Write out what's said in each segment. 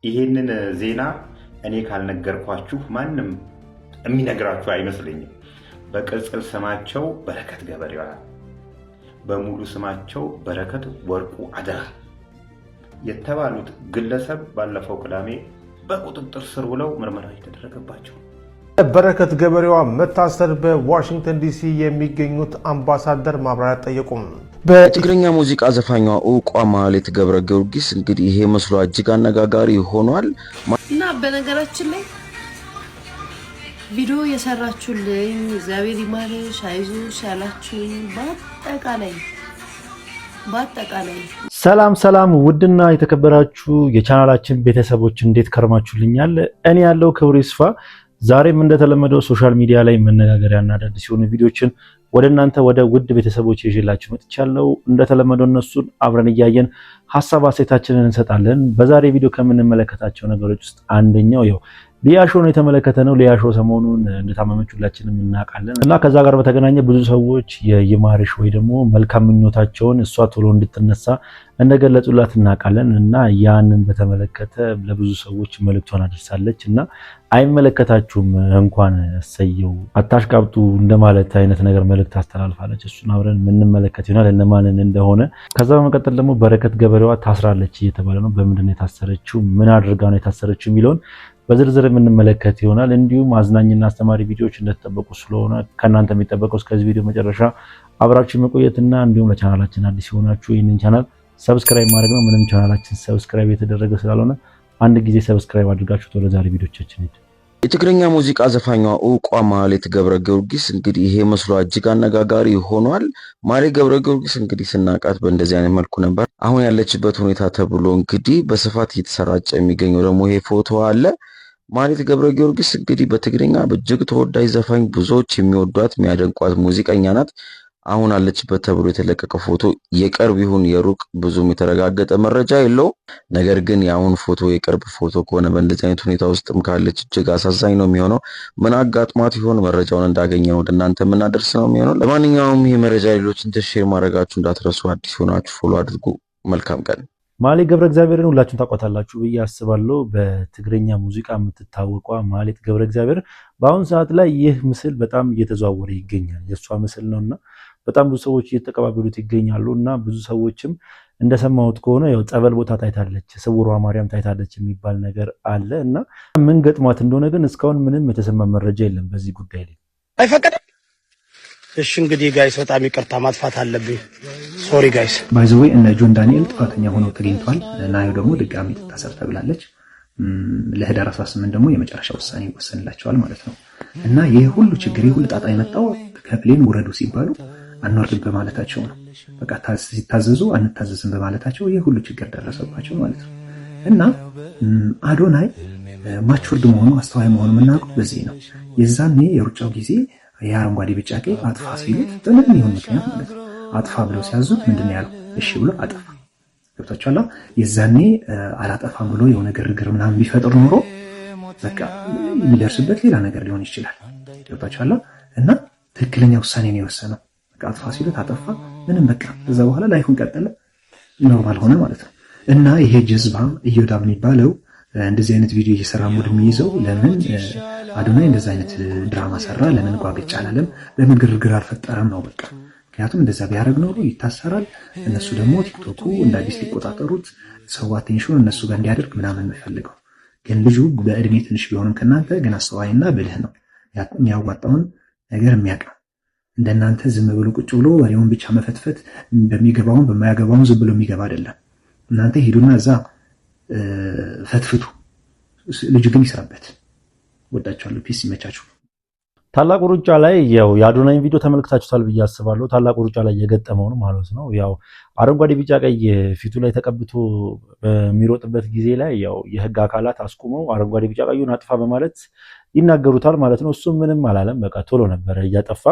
ይሄንን ዜና እኔ ካልነገርኳችሁ ማንም የሚነግራችሁ አይመስለኝም። በቅጽል ስማቸው በረከት ገበሬዋ፣ በሙሉ ስማቸው በረከት ወርቁ አደራ የተባሉት ግለሰብ ባለፈው ቅዳሜ በቁጥጥር ስር ውለው ምርመራ የተደረገባቸው። በረከት ገበሬዋ መታሰር በዋሽንግተን ዲሲ የሚገኙት አምባሳደር ማብራሪያ ጠየቁም። በትግርኛ ሙዚቃ ዘፋኟ ዕውቋ ማህሌት ገብረ ጊዮርጊስ እንግዲህ ይሄ መስሎ እጅግ አነጋጋሪ ሆኗል እና በነገራችን ላይ ቪዲዮ የሰራችሁልኝ እግዚአብሔር ይማርሽ አይዞሽ ያላችሁኝ በአጠቃላይ ሰላም ውድና የተከበራችሁ የቻናላችን ቤተሰቦች እንዴት ከርማችሁልኛል? እኔ ያለው ክብሩ ይስፋ። ዛሬም እንደተለመደው ሶሻል ሚዲያ ላይ መነጋገሪያና አዳዲስ የሆኑ ቪዲዮችን ወደ እናንተ ወደ ውድ ቤተሰቦች ይዤላችሁ መጥቻለሁ። እንደተለመደው እነሱን አብረን እያየን ሐሳብ አስተያየታችንን እንሰጣለን። በዛሬ ቪዲዮ ከምንመለከታቸው ነገሮች ውስጥ አንደኛው ሊያሾን የተመለከተ ነው። ሊያሾ ሰሞኑን እንደታመመች ሁላችንም እናውቃለን እና ከዛ ጋር በተገናኘ ብዙ ሰዎች የይማርሽ ወይ ደግሞ መልካም ምኞታቸውን እሷ ቶሎ እንድትነሳ እንደገለጹላት እናውቃለን እና ያንን በተመለከተ ለብዙ ሰዎች መልእክቷን አድርሳለች እና አይመለከታችሁም እንኳን እሰየው አታሽቃብጡ እንደማለት አይነት ነገር መልእክት አስተላልፋለች። እሱን አብረን የምንመለከት ይሆናል እነማንን እንደሆነ። ከዛ በመቀጠል ደግሞ በረከት ገበሬዋ ታስራለች እየተባለ ነው። በምንድን ነው የታሰረችው? ምን አድርጋ ነው የታሰረችው የሚለውን በዝርዝር የምንመለከት ይሆናል። እንዲሁም አዝናኝና አስተማሪ ቪዲዮዎች እንደተጠበቁ ስለሆነ ከእናንተ የሚጠበቀው እስከዚህ ቪዲዮ መጨረሻ አብራችሁ መቆየትና እንዲሁም ለቻናላችን አዲስ የሆናችሁ ይህንን ቻናል ሰብስክራይብ ማድረግ ነው። ምንም ቻናላችን ሰብስክራይብ የተደረገ ስላልሆነ አንድ ጊዜ ሰብስክራይብ አድርጋችሁ ወደ ዛሬ ቪዲዮቻችን ሄድ። የትግርኛ ሙዚቃ ዘፋኟ ዕውቋ ማህሌት ገብረ ጊዮርጊስ እንግዲህ ይሄ መስሎ እጅግ አነጋጋሪ ሆኗል። ማህሌት ገብረ ጊዮርጊስ እንግዲህ ስናቃት በእንደዚህ አይነት መልኩ ነበር። አሁን ያለችበት ሁኔታ ተብሎ እንግዲህ በስፋት እየተሰራጨ የሚገኘው ደግሞ ይሄ ፎቶ አለ። ማህሌት ገብረ ጊዮርጊስ እንግዲህ በትግርኛ እጅግ ተወዳጅ ዘፋኝ፣ ብዙዎች የሚወዷት የሚያደንቋት ሙዚቀኛ ናት። አሁን አለችበት ተብሎ የተለቀቀ ፎቶ የቅርብ ይሁን የሩቅ ብዙም የተረጋገጠ መረጃ የለውም። ነገር ግን የአሁን ፎቶ የቅርብ ፎቶ ከሆነ በእንደዚህ አይነት ሁኔታ ውስጥም ካለች እጅግ አሳዛኝ ነው የሚሆነው። ምን አጋጥሟት ይሆን? መረጃውን እንዳገኘነው ወደ እናንተ የምናደርስ ነው የሚሆነው። ለማንኛውም ይህ መረጃ ሌሎችን ሼር ማድረጋችሁ እንዳትረሱ። አዲስ ሆናችሁ ፎሎ አድርጉ። መልካም ቀን። ማህሌት ገብረ እግዚአብሔርን ሁላችሁም ታውቋታላችሁ ብዬ አስባለሁ። በትግርኛ ሙዚቃ የምትታወቋ ማህሌት ገብረ እግዚአብሔር በአሁኑ ሰዓት ላይ ይህ ምስል በጣም እየተዘዋወረ ይገኛል። የእሷ ምስል ነውና በጣም ብዙ ሰዎች እየተቀባበሉት ይገኛሉ እና ብዙ ሰዎችም እንደሰማሁት ከሆነ ጸበል ቦታ ታይታለች፣ ስውሯ ማርያም ታይታለች የሚባል ነገር አለ እና ምን ገጥሟት እንደሆነ ግን እስካሁን ምንም የተሰማ መረጃ የለም በዚህ ጉዳይ ላይ። አይፈቀድም። እሺ እንግዲህ ጋይስ በጣም ይቅርታ ማጥፋት አለብኝ። ሶሪ ጋይስ። ባይ ዘ ወይ እነ ጆን ዳንኤል ጥፋተኛ ሆነው ተገኝቷል። ናዩ ደግሞ ድጋሚ ትታሰር ተብላለች። ለህዳር 18 ደግሞ የመጨረሻ ውሳኔ ይወሰንላቸዋል ማለት ነው እና ይህ ሁሉ ችግር ይሁን ጣጣ የመጣው ከፕሌን ውረዱ ሲባሉ አንወርድም በማለታቸው ነው። በቃ ሲታዘዙ አንታዘዝም በማለታቸው ይህ ሁሉ ችግር ደረሰባቸው ማለት ነው እና አዶናይ ማቹርድ መሆኑ አስተዋይ መሆኑ የምናውቀው በዚህ ነው። የዛኔ የሩጫው ጊዜ የአረንጓዴ ቢጫ ቀይ አጥፋ ሲሉት በምን ይሁን ምክንያት ማለት ነው አጥፋ ብለው ሲያዙት ምንድነው ያለው? እሺ ብሎ አጠፋ። ገብታችኋል? የዛኔ አላጠፋም ብሎ የሆነ ግርግር ምናምን ቢፈጥር ኖሮ በቃ የሚደርስበት ሌላ ነገር ሊሆን ይችላል። ገብታችኋል? እና ትክክለኛ ውሳኔ ነው የወሰነው። አጥፋ ሲሉት አጠፋ። ምንም በቃ ከዛ በኋላ ላይፉን ቀጠለ፣ ኖርማል ሆነ ማለት ነው እና ይሄ ጀዝባ እዮዳብ የሚባለው እንደዚህ አይነት ቪዲዮ እየሰራ ሙድ የሚይዘው ለምን አዶናይ እንደዚህ አይነት ድራማ ሰራ? ለምን ጓግጭ አላለም? ለምን ግርግር አልፈጠረም ነው በቃ። ምክንያቱም እንደዛ ቢያደርግ ኖሮ ይታሰራል። እነሱ ደግሞ ቲክቶኩ እንደ አዲስ ሊቆጣጠሩት ሰው አቴንሽን እነሱ ጋር እንዲያደርግ ምናምን የምፈልገው ግን ልጁ በእድሜ ትንሽ ቢሆንም ከእናንተ ግን አስተዋይና ብልህ ነው። የሚያዋጣውን ነገር የሚያውቅ እንደናንተ ዝም ብሎ ቁጭ ብሎ ወሬውን ብቻ መፈትፈት በሚገባውን በማያገባውን ዝም ብሎ የሚገባ አይደለም። እናንተ ሄዱና እዛ ፈትፍቱ፣ ልጁ ግን ይስራበት። ወዳችኋለሁ። ፒስ፣ ይመቻችሁ። ታላቁ ሩጫ ላይ የአዶናይን ቪዲዮ ተመልክታችሁታል ብዬ አስባለሁ። ታላቁ ሩጫ ላይ የገጠመው ነው ማለት ነው። አረንጓዴ ቢጫ ቀይ ፊቱ ላይ ተቀብቶ በሚሮጥበት ጊዜ ላይ የህግ አካላት አስቁመው አረንጓዴ ቢጫ ቀዩን አጥፋ በማለት ይናገሩታል ማለት ነው። እሱም ምንም አላለም። በቃ ቶሎ ነበረ እያጠፋ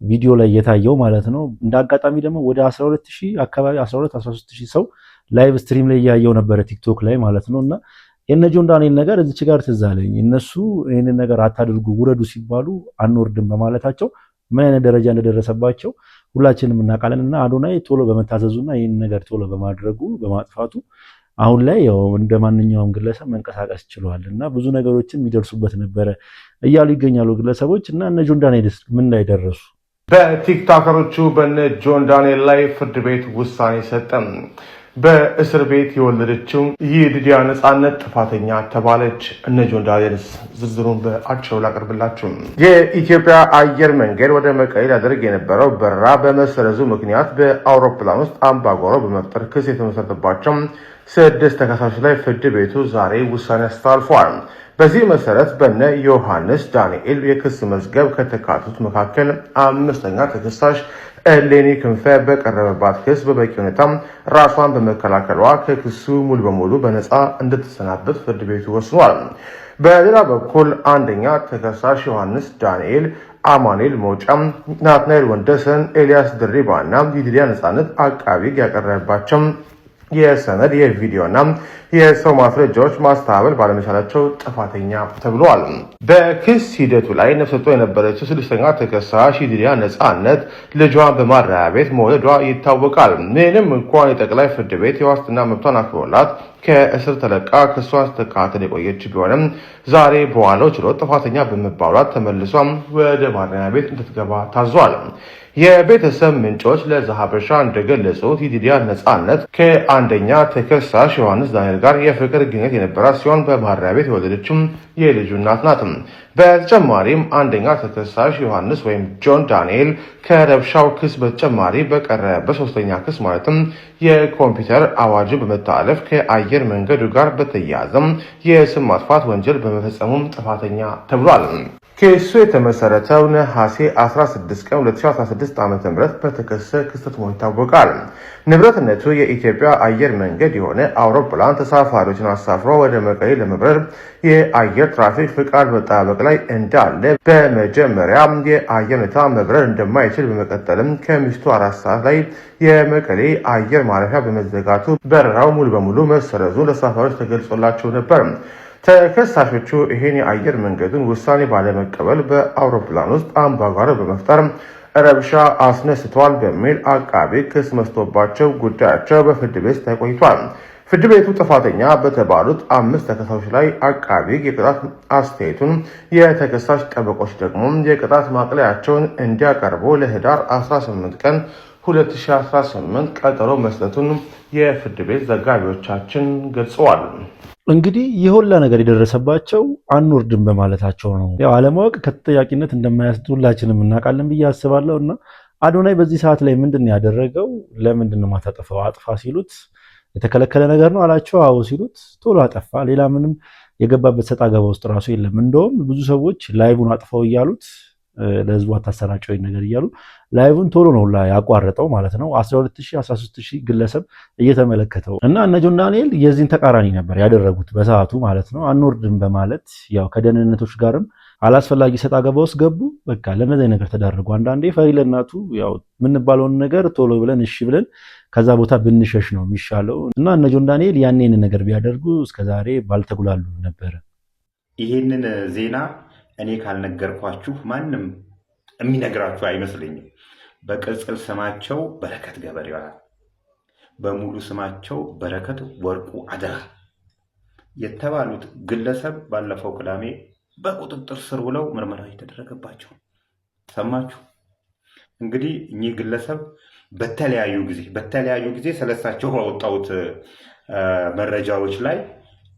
ቪዲዮ ላይ የታየው ማለት ነው። እንደ አጋጣሚ ደግሞ ወደ 12000 አካባቢ 13000 ሰው ላይቭ ስትሪም ላይ ያየው ነበር ቲክቶክ ላይ ማለት ነው እና የነ ጆን ዳንኤል ነገር እዚች ጋር ትዝ አለኝ። እነሱ ይሄንን ነገር አታድርጉ ውረዱ ሲባሉ አንወርድም በማለታቸው ምን አይነት ደረጃ እንደደረሰባቸው ሁላችንም እናውቃለን እና አዶናይ ቶሎ በመታዘዙና ይሄን ነገር ቶሎ በማድረጉ በማጥፋቱ አሁን ላይ ያው እንደማንኛውም ግለሰብ መንቀሳቀስ ችሏል እና ብዙ ነገሮችን የሚደርሱበት ነበረ እያሉ ይገኛሉ ግለሰቦች። እና እነ ጆን ዳንኤል ምን ላይ ደረሱ? በቲክቶከሮቹ በነ ጆን ዳንኤል ላይ ፍርድ ቤት ውሳኔ ሰጠም። በእስር ቤት የወለደችው ይዲዲያ ነጻነት ጥፋተኛ ተባለች። እነ ጆን ዳንኤልስ? ዝርዝሩን በአጭሩ ላቀርብላችሁ። የኢትዮጵያ አየር መንገድ ወደ መቀሌ ሊያደርግ የነበረው በረራ በመሰረዙ ምክንያት በአውሮፕላን ውስጥ አምባጓሮ በመፍጠር ክስ የተመሰረተባቸው 6 ተከሳሾች ላይ ፍርድ ቤቱ ዛሬ ውሳኔ አስተላልፏል። በዚህ መሰረት በነ ዮሐንስ ዳንኤል የክስ መዝገብ ከተካተቱት መካከል 5ኛ ተከሳሽ ኤሌኒ ክንፈ በቀረበባት ክስ በበቂ ሁኔታ ራሷን በመከላከሏ ከክሱ ሙሉ በሙሉ በነፃ እንድትሰናበት ፍርድ ቤቱ ወስኗል። በሌላ በኩል 1ኛ ተከሳሽ ዮሐንስ ዳንኤል፣ አማኑኤል ሞጫም፣ ናትናኤል ወንደሰን፣ ኤልያስ ድሪባ እና ይዲዲያ ነጻነት አቃቢ ያቀረበባቸው የሰነድ የቪዲዮና የሰው ማስረጃዎች ማስተባበል ባለመቻላቸው ጥፋተኛ ተብሏል። በክስ ሂደቱ ላይ ነፍሰ ጡር የነበረችው 6ኛ ተከሳሽ ይዲዲያ ነጻነት ልጇን በማረሚያ ቤት መውለዷ ይታወቃል። ምንም እንኳን የጠቅላይ ፍርድ ቤት የዋስትና መብቷን አክብሮላት ከእስር ተለቃ ክሷን ስትከታተል የቆየች ቢሆንም ዛሬ በዋለው ችሎት ጥፋተኛ በመባሏት ተመልሷ ወደ ማረሚያ ቤት እንድትገባ ታዟል። የቤተሰብ ምንጮች ለዛሀበሻ እንደገለጹት ይዲዲያ ነጻነት ከ1ኛ ተከሳሽ ዮሐንስ ዳንኤል ጋር የፍቅር ግንኙነት የነበራት ሲሆን በማረሚያ ቤት የወለደችው የልጁ እናት ናት። በተጨማሪም 1ኛ ተከሳሽ ዮሐንስ ወይም ጆን ዳንኤል ከረብሻው ክስ በተጨማሪ በቀረበበት 3ኛ ክስ ማለትም የኮምፒውተር አዋጅን በመተላለፍ ከአየር መንገዱ ጋር በተያያዘም የስም ማጥፋት ወንጀል በመፈጸሙም ጥፋተኛ ተብሏል። ክሱ የተመሰረተው ነሐሴ 16 ቀን 2016 ዓ.ም በተከሰተ ክስተት መሆኑ ይታወቃል። ንብረትነቱ የኢትዮጵያ አየር መንገድ የሆነ አውሮፕላን ተሳፋሪዎችን አሳፍሮ ወደ መቀሌ ለመብረር የአየር ትራፊክ ፍቃድ መጠባበቅ ላይ እንዳለ በመጀመሪያ የአየር ሁኔታ መብረር እንደማይችል በመቀጠልም ከምሽቱ 4 ሰዓት ላይ የመቀሌ አየር ማረፊያ በመዘጋቱ በረራው ሙሉ በሙሉ መሰረዙን ለተሳፋሪዎች ተገልጾላቸው ነበር። ተከሳሾቹ ይህን የአየር መንገዱን ውሳኔ ባለመቀበል በአውሮፕላን ውስጥ አምባጓሮ በመፍጠር ረብሻ አስነስተዋል በሚል አቃቤ ክስ መስቶባቸው ጉዳያቸው በፍርድ ቤት ተቆይቷል። ፍርድ ቤቱ ጥፋተኛ በተባሉት 5 ተከሳሾች ላይ አቃቤ የቅጣት አስተያየቱን፣ የተከሳሽ ጠበቆች ደግሞ የቅጣት ማቅለያቸውን እንዲያቀርቡ ለህዳር 18 ቀን 2018 ቀጠሮ መስጠቱን የፍርድ ቤት ዘጋቢዎቻችን ገልጸዋል። እንግዲህ የሁላ ነገር የደረሰባቸው አንወርድም በማለታቸው ነው። ያው አለማወቅ ከተጠያቂነት እንደማያስድ ሁላችንም እናውቃለን ብዬ አስባለሁ። እና አዶናይ በዚህ ሰዓት ላይ ምንድን ነው ያደረገው? ለምንድን ነው ማታጠፋው? አጥፋ ሲሉት የተከለከለ ነገር ነው አላቸው። አዎ ሲሉት ቶሎ አጠፋ። ሌላ ምንም የገባበት ሰጣ ገባ ውስጥ ራሱ የለም። እንደውም ብዙ ሰዎች ላይቡን አጥፋው እያሉት ለህዝቡ አታሰራጨው ነገር እያሉ ላይቭን ቶሎ ነው ያቋረጠው ማለት ነው። 12000 13000 ግለሰብ እየተመለከተው እና እነ ጆን ዳንኤል የዚህን ተቃራኒ ነበር ያደረጉት በሰዓቱ ማለት ነው። አንወርድም በማለት ያው ከደህንነቶች ጋርም አላስፈላጊ ሰጣ ገባ ውስጥ ገቡ። በቃ ለነዚህ ነገር ተዳረጉ። አንዳንዴ ፈሪ ለእናቱ ያው የምንባለውን ነገር ቶሎ ብለን እሺ ብለን ከዛ ቦታ ብንሸሽ ነው የሚሻለው። እና እነ ጆን ዳንኤል ያኔን ነገር ቢያደርጉ እስከዛሬ ባልተጉላሉ ነበር። ይህንን ዜና እኔ ካልነገርኳችሁ ማንም የሚነግራችሁ አይመስለኝም። በቅጽል ስማቸው በረከት ገበሬዋ፣ በሙሉ ስማቸው በረከት ወርቁ አደራ የተባሉት ግለሰብ ባለፈው ቅዳሜ በቁጥጥር ስር ውለው ምርመራ የተደረገባቸው ሰማችሁ። እንግዲህ እኚህ ግለሰብ በተለያዩ ጊዜ ስለሳቸው ባወጣሁት መረጃዎች ላይ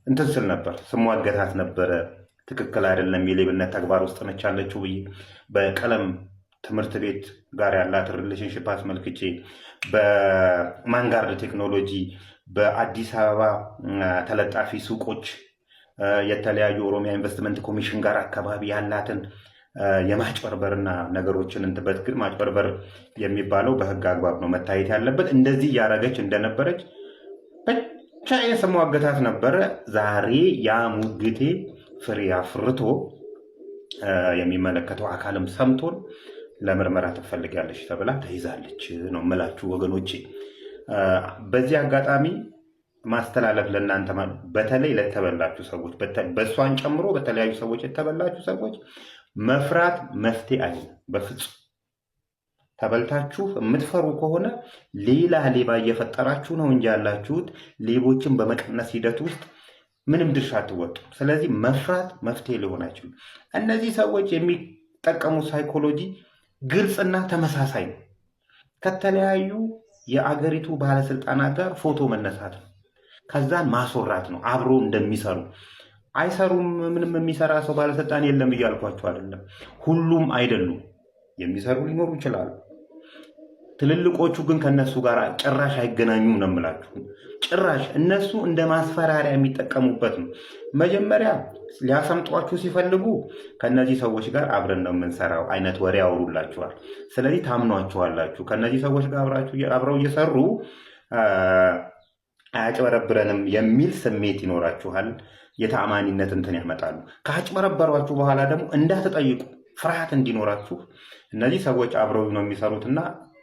እንትን ስል ነበር፣ ስሟገታት ነበረ። ትክክል አይደለም፣ የሌብነት ተግባር ውስጥ ነች ያለችው ብዬ በቀለም ትምህርት ቤት ጋር ያላት ሪሌሽንሽፕ አስመልክቼ በማንጋርድ ቴክኖሎጂ በአዲስ አበባ ተለጣፊ ሱቆች የተለያዩ ኦሮሚያ ኢንቨስትመንት ኮሚሽን ጋር አካባቢ ያላትን የማጭበርበርና ነገሮችን እንትበት ግን ማጭበርበር የሚባለው በህግ አግባብ ነው መታየት ያለበት። እንደዚህ እያደረገች እንደነበረች ብቻ የሰማዋገታት ነበረ። ዛሬ ያ ሙግቴ ፍሬ አፍርቶ የሚመለከተው አካልም ሰምቶን ለምርመራ ትፈልጋለች ተብላ ተይዛለች ነው የምላችሁ ወገኖቼ። በዚህ አጋጣሚ ማስተላለፍ ለእናንተ በተለይ ለተበላችሁ ሰዎች በእሷን ጨምሮ በተለያዩ ሰዎች የተበላችሁ ሰዎች መፍራት መፍትሄ አይሆንም። በፍጹም ተበልታችሁ የምትፈሩ ከሆነ ሌላ ሌባ እየፈጠራችሁ ነው እንጂ ያላችሁት ሌቦችን በመቀነስ ሂደት ውስጥ ምንም ድርሻ አትወጡም። ስለዚህ መፍራት መፍትሄ ሊሆን አይችልም። እነዚህ ሰዎች የሚጠቀሙት ሳይኮሎጂ ግልጽና ተመሳሳይ ነው። ከተለያዩ የአገሪቱ ባለስልጣናት ጋር ፎቶ መነሳት ነው፣ ከዛን ማስወራት ነው። አብሮ እንደሚሰሩ አይሰሩም። ምንም የሚሰራ ሰው ባለስልጣን የለም እያልኳቸው አይደለም። ሁሉም አይደሉም፣ የሚሰሩ ሊኖሩ ይችላሉ። ትልልቆቹ ግን ከነሱ ጋር ጭራሽ አይገናኙም ነው የምላችሁ። ጭራሽ እነሱ እንደ ማስፈራሪያ የሚጠቀሙበት ነው። መጀመሪያ ሊያሰምጧችሁ ሲፈልጉ ከነዚህ ሰዎች ጋር አብረን ነው የምንሰራው አይነት ወሬ ያወሩላችኋል። ስለዚህ ታምኗችኋላችሁ። ከነዚህ ሰዎች ጋር አብረው እየሰሩ አያጭበረብረንም የሚል ስሜት ይኖራችኋል። የተአማኒነት እንትን ያመጣሉ። ካጭበረበሯችሁ በኋላ ደግሞ እንዳትጠይቁ ፍርሃት እንዲኖራችሁ እነዚህ ሰዎች አብረው ነው የሚሰሩትና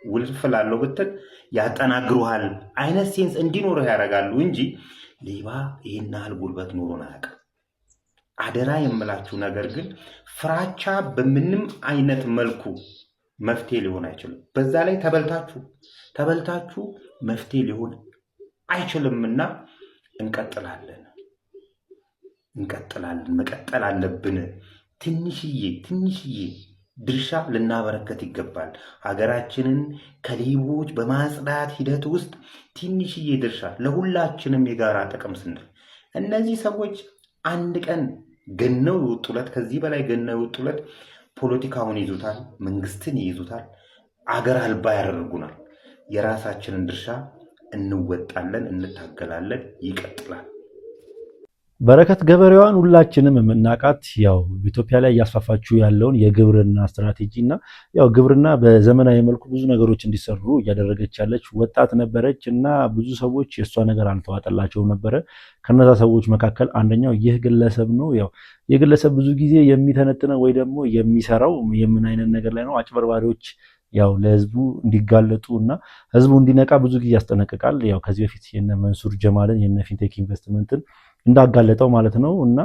ውልፍላለው ብትል ያጠናግሩሃል አይነት ሴንስ እንዲኖርህ ያደርጋሉ እንጂ ሌባ ይሄን ያህል ጉልበት ኖሮን አያውቅም። አደራ የምላችሁ ነገር ግን ፍራቻ በምንም አይነት መልኩ መፍትሄ ሊሆን አይችልም። በዛ ላይ ተበልታችሁ መፍትሄ ሊሆን አይችልምና እንቀጥላለን፣ መቀጠል አለብን። ትንሽዬ ድርሻ ልናበረከት ይገባል። ሀገራችንን ከሌቦች በማጽዳት ሂደት ውስጥ ትንሽዬ ድርሻ ለሁላችንም የጋራ ጥቅም ስንል እነዚህ ሰዎች አንድ ቀን ገነው ይወጡለት፣ ከዚህ በላይ ገነው ይወጡለት፣ ፖለቲካውን ይዙታል፣ መንግስትን ይይዙታል፣ አገር አልባ ያደርጉናል። የራሳችንን ድርሻ እንወጣለን፣ እንታገላለን፣ ይቀጥላል። በረከት ገበሬዋን ሁላችንም የምናውቃት ያው በኢትዮጵያ ላይ እያስፋፋችው ያለውን የግብርና ስትራቴጂ እና ያው ግብርና በዘመናዊ መልኩ ብዙ ነገሮች እንዲሰሩ እያደረገች ያለች ወጣት ነበረች እና ብዙ ሰዎች የእሷ ነገር አልተዋጠላቸውም ነበረ። ከነዛ ሰዎች መካከል አንደኛው ይህ ግለሰብ ነው። ያው የግለሰብ ብዙ ጊዜ የሚተነትነው ወይ ደግሞ የሚሰራው የምን አይነት ነገር ላይ ነው? አጭበርባሪዎች ያው ለህዝቡ እንዲጋለጡ እና ህዝቡ እንዲነቃ ብዙ ጊዜ ያስጠነቅቃል። ያው ከዚህ በፊት የነ መንሱር ጀማልን የነ ፊንቴክ ኢንቨስትመንትን እንዳጋለጠው ማለት ነው። እና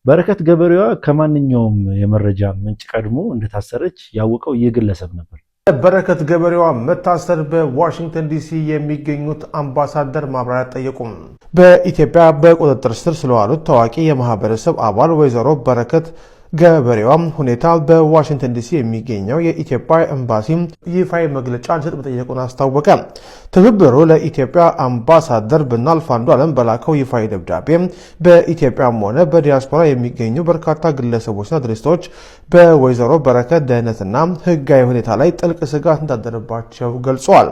በረከት ገበሬዋ ከማንኛውም የመረጃ ምንጭ ቀድሞ እንደታሰረች ያወቀው ይህ ግለሰብ ነበር። በረከት ገበሬዋ መታሰር በዋሽንግተን ዲሲ የሚገኙት አምባሳደር ማብራሪያ ጠየቁም። በኢትዮጵያ በቁጥጥር ስር ስለዋሉት ታዋቂ የማህበረሰብ አባል ወይዘሮ በረከት ገበሬዋ ሁኔታ በዋሽንግተን ዲሲ የሚገኘው የኢትዮጵያ ኤምባሲ ይፋዊ መግለጫ እንዲሰጥ መጠየቁን አስታወቀ። ትብብሩ ለኢትዮጵያ አምባሳደር ብናልፍ አንዱዓለም በላከው ይፋዊ ደብዳቤ በኢትዮጵያም ሆነ በዲያስፖራ የሚገኙ በርካታ ግለሰቦችና ድርጅቶች በወይዘሮ በረከት ደህንነትና ሕጋዊ ሁኔታ ላይ ጥልቅ ስጋት እንዳደረባቸው ገልጸዋል።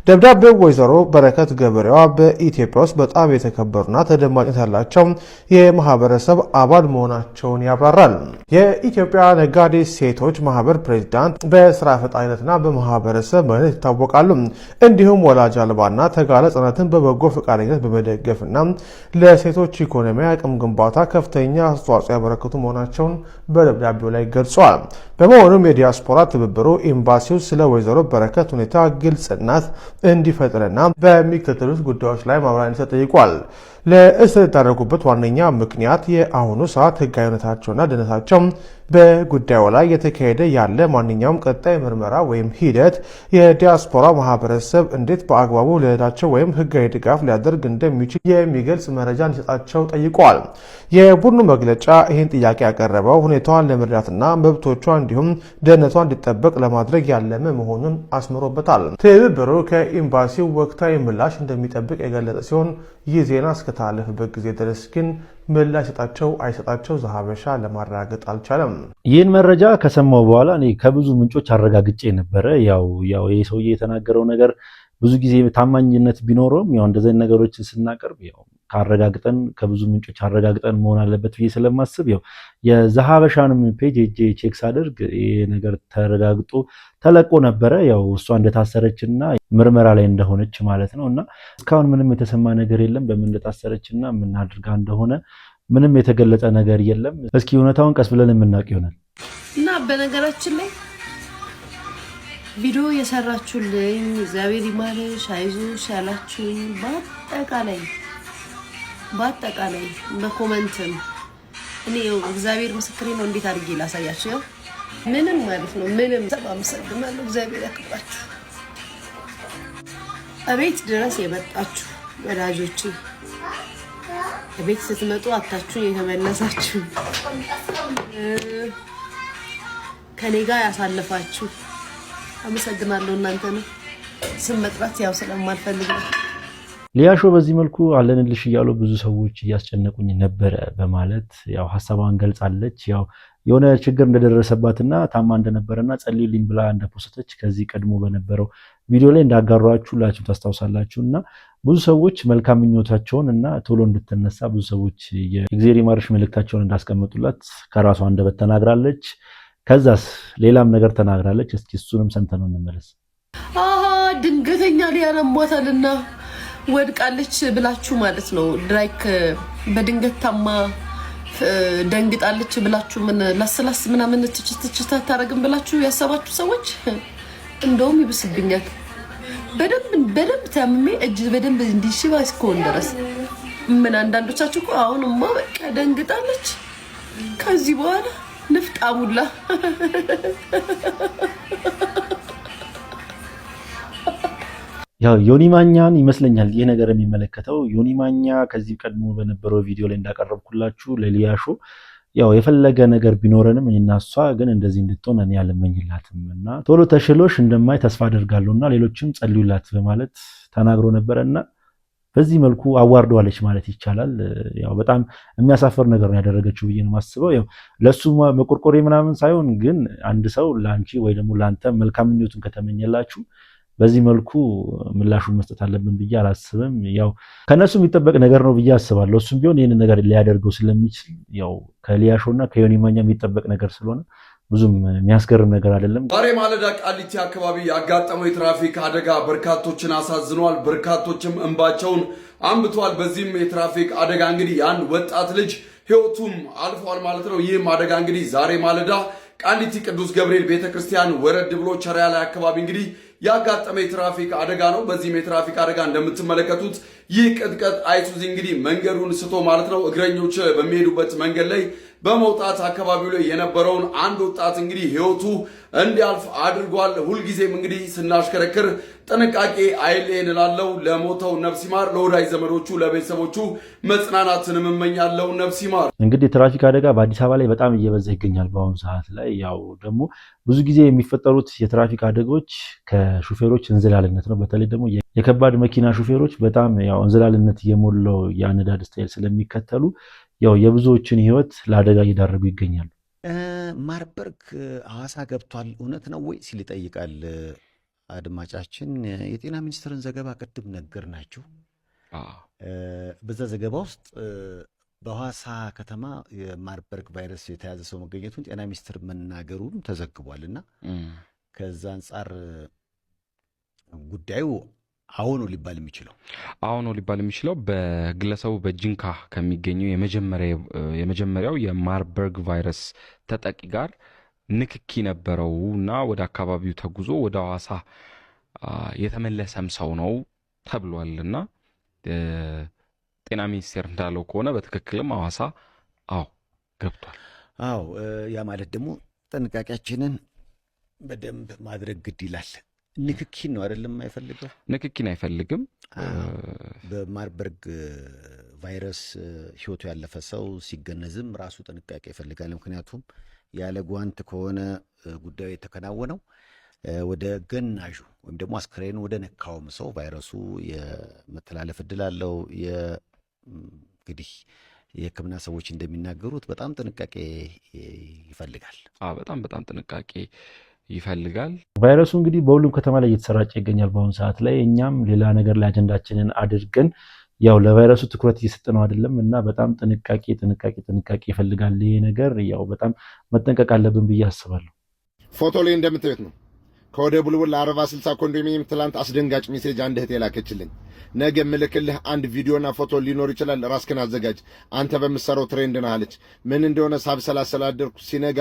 ደብዳቤው ወይዘሮ በረከት ገበሬዋ በኢትዮጵያ ውስጥ በጣም የተከበሩና ተደማጭነት ያላቸው የማህበረሰብ አባል መሆናቸውን ያብራራል። የኢትዮጵያ ነጋዴ ሴቶች ማህበር ፕሬዝዳንት በስራ ፈጣሪነትና በማህበረሰብ መሪነት ይታወቃሉ። እንዲሁም ወላጅ አልባና ተጋላጭ ህጻናትን በበጎ ፈቃደኝነት በመደገፍና ለሴቶች ኢኮኖሚ አቅም ግንባታ ከፍተኛ አስተዋጽኦ ያበረከቱ መሆናቸውን በደብዳቤው ላይ ገልጸዋል። በመሆኑም የዲያስፖራ ትብብሩ ኤምባሲው ስለ ወይዘሮ በረከት ሁኔታ ግልጽነት እንዲፈጥርና በሚከተሉት ጉዳዮች ላይ ማብራሪያ እንዲሰጥ ጠይቋል። ለእስር የተዳረጉበት ዋነኛ ምክንያት የአሁኑ ሰዓት ህጋዊ ሁኔታቸውና ደህንነታቸው በጉዳዩ ላይ የተካሄደ ያለ ማንኛውም ቀጣይ ምርመራ ወይም ሂደት የዲያስፖራ ማህበረሰብ እንዴት በአግባቡ ለእህታቸው ወይም ህጋዊ ድጋፍ ሊያደርግ እንደሚችል የሚገልጽ መረጃ እንዲሰጣቸው ጠይቀዋል። የቡድኑ መግለጫ ይህን ጥያቄ ያቀረበው ሁኔታዋን ለመርዳትና መብቶቿ እንዲሁም ደህንነቷ እንዲጠበቅ ለማድረግ ያለመ መሆኑን አስምሮበታል። ትብብሩ ከኤምባሲው ወቅታዊ ምላሽ እንደሚጠብቅ የገለጸ ሲሆን ይህ ዜና እስከታለፈበት ጊዜ ድረስ ግን ምላሽ አይሰጣቸው ዘሀበሻ ለማረጋገጥ አልቻለም። ይህን መረጃ ከሰማው በኋላ እኔ ከብዙ ምንጮች አረጋግጬ ነበረ። ያው ይህ ሰውዬ የተናገረው ነገር ብዙ ጊዜ ታማኝነት ቢኖረውም ያው እንደዚህ ነገሮችን ስናቀርብ ያው ካረጋግጠን ከብዙ ምንጮች አረጋግጠን መሆን አለበት ብዬ ስለማስብ ያው የዘሀበሻንም ፔጅ ቼክ ሳደርግ ይሄ ነገር ተረጋግጦ ተለቆ ነበረ። ያው እሷ እንደታሰረችና ምርመራ ላይ እንደሆነች ማለት ነው። እና እስካሁን ምንም የተሰማ ነገር የለም በምን እንደታሰረችና ምን አድርጋ እንደሆነ ምንም የተገለጸ ነገር የለም። እስኪ እውነታውን ቀስ ብለን የምናውቅ ይሆናል። እና በነገራችን ላይ ቪዲዮ የሰራችሁልኝ እግዚአብሔር ይማርሽ አይዞሽ ያላችሁኝ በአጠቃላይ በኮመንትም እኔ እግዚአብሔር ምስክሬ ነው። እንዴት አድርጌ ላሳያችሁ? ምንም ማለት ነው ምንም አመሰግናለሁ። እግዚአብሔር ያክብራችሁ። እቤት ድረስ የመጣችሁ ወዳጆቼ እቤት ስትመጡ አታችሁን የተመለሳችሁ ከኔ ጋር ያሳለፋችሁ አመሰግናለሁ። እናንተ ነው ስም መጥራት ያው ስለማልፈልግ ነው። ሊያሾ በዚህ መልኩ አለንልሽ እያሉ ብዙ ሰዎች እያስጨነቁኝ ነበረ በማለት ያው ሐሳቧን ገልጻለች። ያው የሆነ ችግር እንደደረሰባትና ታማ እንደነበረና ጸልዩልኝ ብላ እንደፖስተች ከዚህ ቀድሞ በነበረው ቪዲዮ ላይ እንዳጋሯችሁ ሁላችሁም ታስታውሳላችሁና ብዙ ሰዎች መልካም ምኞታቸውን እና ቶሎ እንድትነሳ ብዙ ሰዎች የእግዚአብሔር ይማርሽ መልእክታቸውን እንዳስቀምጡላት ከራሷ አንደበት ተናግራለች። ከዛስ ሌላም ነገር ተናግራለች። እስኪ እሱንም ሰምተነው እንመለስ። ድንገተኛ ሊያነሟታልና ወድቃለች ብላችሁ ማለት ነው ላይክ በድንገት ታማ ደንግጣለች ብላችሁ ምን ላስላስ ምናምን ትችት አታረግም ብላችሁ ያሰባችሁ ሰዎች እንደውም ይብስብኛል። በደንብ ታምሜ እጅ በደንብ እንዲሽባ እስከሆነ ድረስ ምን አንዳንዶቻችሁ እኮ አሁንማ በቃ ደንግጣለች ከዚህ በኋላ ንፍጣሙላ ያው ዮኒ ማኛን ይመስለኛል ይሄ ነገር የሚመለከተው። ዮኒ ማኛ ከዚህ ቀድሞ በነበረው ቪዲዮ ላይ እንዳቀረብኩላችሁ ለሊያሾ ያው የፈለገ ነገር ቢኖረንም እኔና እሷ ግን እንደዚህ እንድትሆን እኔ አልመኝላትም እና ቶሎ ተሽሎሽ እንደማይ ተስፋ አደርጋለሁና ሌሎችም ጸልዩላት በማለት ተናግሮ ነበርና በዚህ መልኩ አዋርደዋለች ማለት ይቻላል። ያው በጣም የሚያሳፈር ነገር ነው ያደረገችው ብዬ ነው የማስበው። ያው ለሱ መቆርቆሬ ምናምን ሳይሆን ግን አንድ ሰው ላንቺ ወይ ደግሞ ላንተ መልካም ምኞቱን ከተመኘላችሁ በዚህ መልኩ ምላሹን መስጠት አለብን ብዬ አላስብም። ያው ከነሱ የሚጠበቅ ነገር ነው ብዬ አስባለሁ። እሱም ቢሆን ይህንን ነገር ሊያደርገው ስለሚችል ያው ከሊያሾና ከዮኒ ማኛ የሚጠበቅ ነገር ስለሆነ ብዙም የሚያስገርም ነገር አይደለም። ዛሬ ማለዳ ቃሊቲ አካባቢ ያጋጠመው የትራፊክ አደጋ በርካቶችን አሳዝኗል። በርካቶችም እንባቸውን አንብቷል። በዚህም የትራፊክ አደጋ እንግዲህ ያን ወጣት ልጅ ህይወቱም አልፏል ማለት ነው። ይህም አደጋ እንግዲህ ዛሬ ማለዳ ቃሊቲ ቅዱስ ገብርኤል ቤተክርስቲያን ወረድ ብሎ ቸሪያ ላይ አካባቢ እንግዲህ ያጋጠመ የትራፊክ አደጋ ነው። በዚህም የትራፊክ አደጋ እንደምትመለከቱት ይህ ቅጥቀጥ አይሱዚ እንግዲህ መንገዱን ስቶ ማለት ነው እግረኞች በሚሄዱበት መንገድ ላይ በመውጣት አካባቢው ላይ የነበረውን አንድ ወጣት እንግዲህ ህይወቱ እንዲያልፍ አድርጓል። ሁልጊዜም እንግዲህ ስናሽከረክር ጥንቃቄ አይለየን እላለሁ። ለሞተው ነፍስ ይማር፣ ለወዳጅ ዘመዶቹ ለቤተሰቦቹ መጽናናትን እመኛለሁ። ነፍስ ይማር። እንግዲህ የትራፊክ አደጋ በአዲስ አበባ ላይ በጣም እየበዛ ይገኛል በአሁኑ ሰዓት ላይ። ያው ደግሞ ብዙ ጊዜ የሚፈጠሩት የትራፊክ አደጋዎች ከሹፌሮች እንዝላልነት ነው። በተለይ ደግሞ የከባድ መኪና ሹፌሮች በጣም ያው እንዝላልነት የሞላው የአነዳድ ስታይል ስለሚከተሉ ያው የብዙዎችን ህይወት ለአደጋ እየዳረጉ ይገኛሉ። ማርበርግ ሐዋሳ ገብቷል እውነት ነው ወይ ሲል ይጠይቃል አድማጫችን። የጤና ሚኒስትርን ዘገባ ቅድም ነገር ናችሁ። በዛ ዘገባ ውስጥ በሐዋሳ ከተማ የማርበርግ ቫይረስ የተያዘ ሰው መገኘቱን ጤና ሚኒስትር መናገሩን ተዘግቧልና ከዛ አንጻር ጉዳዩ አሁን ነው ሊባል የሚችለው በግለሰቡ በጂንካ ከሚገኘው የመጀመሪያው የማርበርግ ቫይረስ ተጠቂ ጋር ንክኪ ነበረው እና ወደ አካባቢው ተጉዞ ወደ ሐዋሳ የተመለሰም ሰው ነው ተብሏልና ጤና ሚኒስቴር እንዳለው ከሆነ በትክክልም ሐዋሳ ገብቷል። ያ ማለት ደግሞ ጥንቃቄያችንን በደንብ ማድረግ ግድ ይላል። ንክኪን ነው አይደለም አይፈልገው፣ ንክኪን አይፈልግም። በማርበርግ ቫይረስ ህይወቱ ያለፈ ሰው ሲገነዝም ራሱ ጥንቃቄ ይፈልጋል። ምክንያቱም ያለ ጓንት ከሆነ ጉዳዩ የተከናወነው ወደ ገናዡ ወይም ደግሞ አስክሬኑ ወደ ነካውም ሰው ቫይረሱ የመተላለፍ እድል አለው። እንግዲህ የሕክምና ሰዎች እንደሚናገሩት በጣም ጥንቃቄ ይፈልጋል። በጣም ጥንቃቄ ይፈልጋል። ቫይረሱ እንግዲህ በሁሉም ከተማ ላይ እየተሰራጨ ይገኛል በአሁኑ ሰዓት ላይ። እኛም ሌላ ነገር ላይ አጀንዳችንን አድርገን ያው ለቫይረሱ ትኩረት እየሰጠነው አይደለም እና በጣም ጥንቃቄ ይፈልጋል። ይሄ ነገር ያው በጣም መጠንቀቅ አለብን ብዬ አስባለሁ። ፎቶ ላይ እንደምታዩት ነው። ከወደ ቡልቡል 40/60 ኮንዶሚኒየም ትላንት አስደንጋጭ ሜሴጅ አንድ እህቴ ላከችልኝ። ነገ ምልክልህ አንድ ቪዲዮና ፎቶ ሊኖር ይችላል፣ ራስክን አዘጋጅ፣ አንተ በምትሰራው ትሬንድ ነህ አለች። ምን እንደሆነ ሳብሰላሰል አደርኩ። ሲነጋ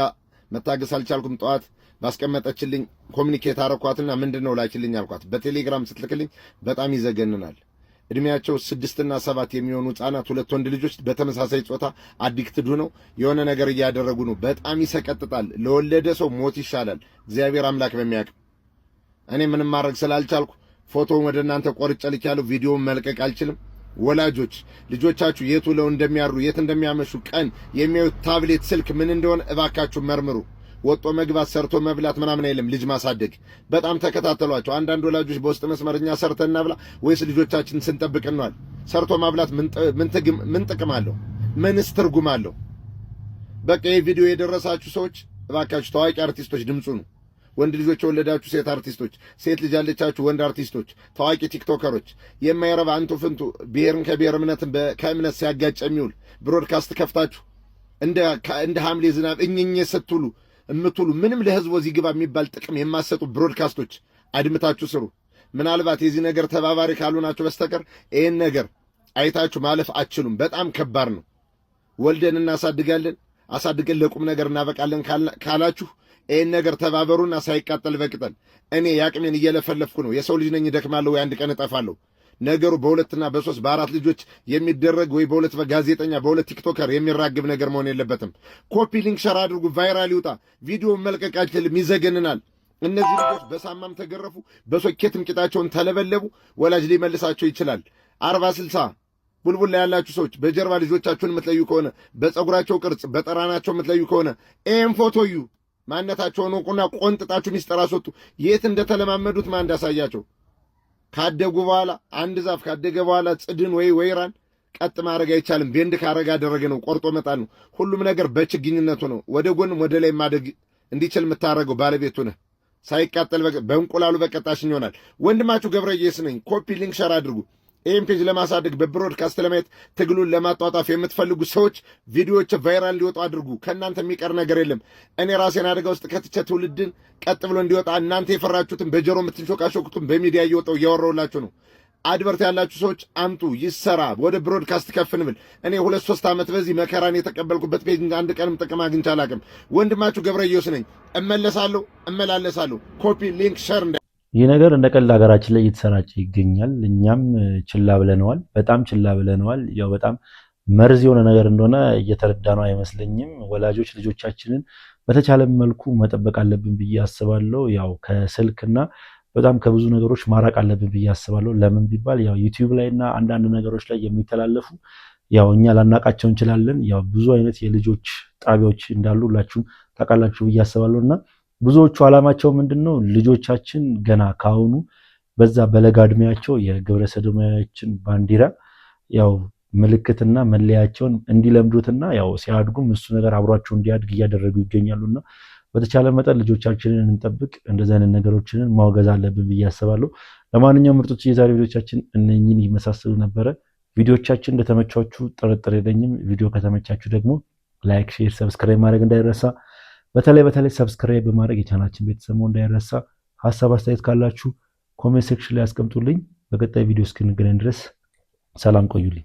መታገስ አልቻልኩም። ጠዋት ባስቀመጠችልኝ ኮሚኒኬት አረኳትና ምንድነው ላኪልኝ አልኳት። በቴሌግራም ስትልክልኝ በጣም ይዘገንናል። እድሜያቸው 6 እና 7 የሚሆኑ ህጻናት 2 ወንድ ልጆች በተመሳሳይ ጾታ አዲክትድ ሆነው የሆነ ነገር እያደረጉ ነው። በጣም ይሰቀጥጣል። ለወለደ ሰው ሞት ይሻላል። እግዚአብሔር አምላክ በሚያውቅ እኔ ምንም ማድረግ ስላልቻልኩ ፎቶውን ወደ እናንተ ቆርጬ ልኬያለሁ። ቪዲዮውን መልቀቅ አልችልም። ወላጆች ልጆቻችሁ የት ውለው እንደሚያሩ የት እንደሚያመሹ ቀን የሚያዩት ታብሌት፣ ስልክ ምን እንደሆነ እባካችሁ መርምሩ። ወጦ መግባት ሰርቶ መብላት ምናምን አይደለም ልጅ ማሳደግ። በጣም ተከታተሏቸው። አንዳንድ ወላጆች በውስጥ መስመርኛ ሰርተን እናብላ ወይስ ልጆቻችን ስንጠብቅ እንዋል? ሰርቶ ማብላት ምን ጥቅም አለው? ምንስ ትርጉም አለው? በቃ ይህ ቪዲዮ የደረሳችሁ ሰዎች እባካችሁ ታዋቂ አርቲስቶች ድምፁ ነው። ወንድ ልጆች የወለዳችሁ ሴት አርቲስቶች፣ ሴት ልጅ ያለቻችሁ ወንድ አርቲስቶች፣ ታዋቂ ቲክቶከሮች የማይረባ አንቱ ፍንቱ ብሔርን ከብሔር እምነትን ከእምነት ሲያጋጭ የሚውል ብሮድካስት ከፍታችሁ እንደ ሐምሌ ዝናብ እኝኝ ስትሉ እምትሉ ምንም ለህዝቡ እዚህ ግባ የሚባል ጥቅም የማሰጡ ብሮድካስቶች አድምታችሁ ስሩ። ምናልባት የዚህ ነገር ተባባሪ ካልሆናችሁ በስተቀር ይህን ነገር አይታችሁ ማለፍ አትችሉም። በጣም ከባድ ነው። ወልደን እናሳድጋለን፣ አሳድገን ለቁም ነገር እናበቃለን ካላችሁ ይህን ነገር ተባበሩና ሳይቃጠል በቅጠል። እኔ ያቅሜን እየለፈለፍኩ ነው። የሰው ልጅ ነኝ፣ እደክማለሁ፣ ወይ አንድ ቀን እጠፋለሁ። ነገሩ በ2 በ3 በ4 ልጆች የሚደረግ ወይ በ2 በጋዜጠኛ በ2 ቲክቶከር የሚራግብ ነገር መሆን የለበትም። ኮፒ ሊንክ ሸር አድርጉ፣ ቫይራል ይውጣ። ቪዲዮ መልቀቅ አይችልም፣ ይዘገንናል። እነዚህ ልጆች በሳማም ተገረፉ፣ በሶኬትም ቂጣቸውን ተለበለቡ። ወላጅ ሊመልሳቸው ይችላል። 40-60 ቡልቡል ላይ ያላችሁ ሰዎች በጀርባ ልጆቻችሁን የምትለዩ ከሆነ በፀጉራቸው ቅርጽ በጠራናቸው የምትለዩ ከሆነ ይህም ፎቶዩ ማንነታቸውን ወቁና ቆንጥጣችሁ ሚስጥር አስወጡ። የት እንደተለማመዱት ማን እንዳሳያቸው። ካደጉ በኋላ አንድ ዛፍ ካደገ በኋላ ጽድን ወይ ወይራን ቀጥ ማድረግ አይቻልም። ቤንድ ካረጋ ያደረገ ነው፣ ቆርጦ መጣል ነው። ሁሉም ነገር በችግኝነቱ ነው። ወደ ጎንም ወደ ላይ ማደግ እንዲችል የምታደርገው ባለቤቱ ነህ። ሳይቃጠል በእንቁላሉ በቀጣሽኝ ይሆናል። ወንድማችሁ ገብረየስ ነኝ። ኮፒ ሊንክ ሸር አድርጉ። ይህም ፔጅ ለማሳደግ በብሮድካስት ለማየት ትግሉን ለማጧጣፍ የምትፈልጉ ሰዎች ቪዲዮዎች ቫይራል እንዲወጡ አድርጉ። ከእናንተ የሚቀር ነገር የለም። እኔ ራሴን አደጋ ውስጥ ከትቼ ትውልድን ቀጥ ብሎ እንዲወጣ እናንተ የፈራችሁትን በጆሮ የምትንሾካሾኩትን በሚዲያ እየወጣው እያወራሁላችሁ ነው። አድቨርት ያላችሁ ሰዎች አምጡ፣ ይሰራ፣ ወደ ብሮድካስት ከፍን ብል። እኔ 2-3 ዓመት በዚህ መከራን የተቀበልኩበት ፔጅ አንድ ቀንም ጥቅም አግኝቼ አላውቅም። ወንድማችሁ ገብረየስ ነኝ። እመለሳለሁ፣ እመላለሳለሁ። ኮፒ ሊንክ ሸር ይህ ነገር እንደ ቀልድ ሀገራችን ላይ እየተሰራጨ ይገኛል። እኛም ችላ ብለነዋል፣ በጣም ችላ ብለነዋል። ያው በጣም መርዝ የሆነ ነገር እንደሆነ እየተረዳ ነው አይመስለኝም። ወላጆች ልጆቻችንን በተቻለ መልኩ መጠበቅ አለብን ብዬ አስባለሁ። ያው ከስልክና በጣም ከብዙ ነገሮች ማራቅ አለብን ብዬ አስባለሁ። ለምን ቢባል ያው ዩቲዩብ ላይና አንዳንድ ነገሮች ላይ የሚተላለፉ ያው እኛ ላናቃቸው እንችላለን። ያው ብዙ አይነት የልጆች ጣቢያዎች እንዳሉ ሁላችሁም ታውቃላችሁ ብዬ አስባለሁና ብዙዎቹ ዓላማቸው ምንድነው? ልጆቻችን ገና ካሁኑ በዛ በለጋ እድሜያቸው የግብረ ሰዶማዊዎችን ባንዲራ ያው ምልክትና መለያቸውን እንዲለምዱትና ያው ሲያድጉም እሱ ነገር አብሯቸው እንዲያድግ እያደረጉ ይገኛሉና በተቻለ መጠን ልጆቻችንን እንጠብቅ። እንደዚህ አይነት ነገሮችን ማውገዝ አለብን ብዬ አስባለሁ። ለማንኛውም ምርጦች የዛሬ ቪዲዮቻችን እነኚህን ይመሳሰሉ ነበረ። ቪዲዮቻችን እንደተመቻችሁ ጥርጥር የለኝም። ቪዲዮ ከተመቻችሁ ደግሞ ላይክ፣ ሼር፣ ሰብስክራይብ ማድረግ እንዳይረሳ። በተለይ ሰብስክራይብ በማድረግ የቻናላችን ቤተሰብ መሆን እንዳይረሳ። ሐሳብ አስተያየት ካላችሁ ኮሜንት ሴክሽን ላይ አስቀምጡልኝ። በቀጣይ ቪዲዮ እስክንገናኝ ድረስ ሰላም ቆዩልኝ።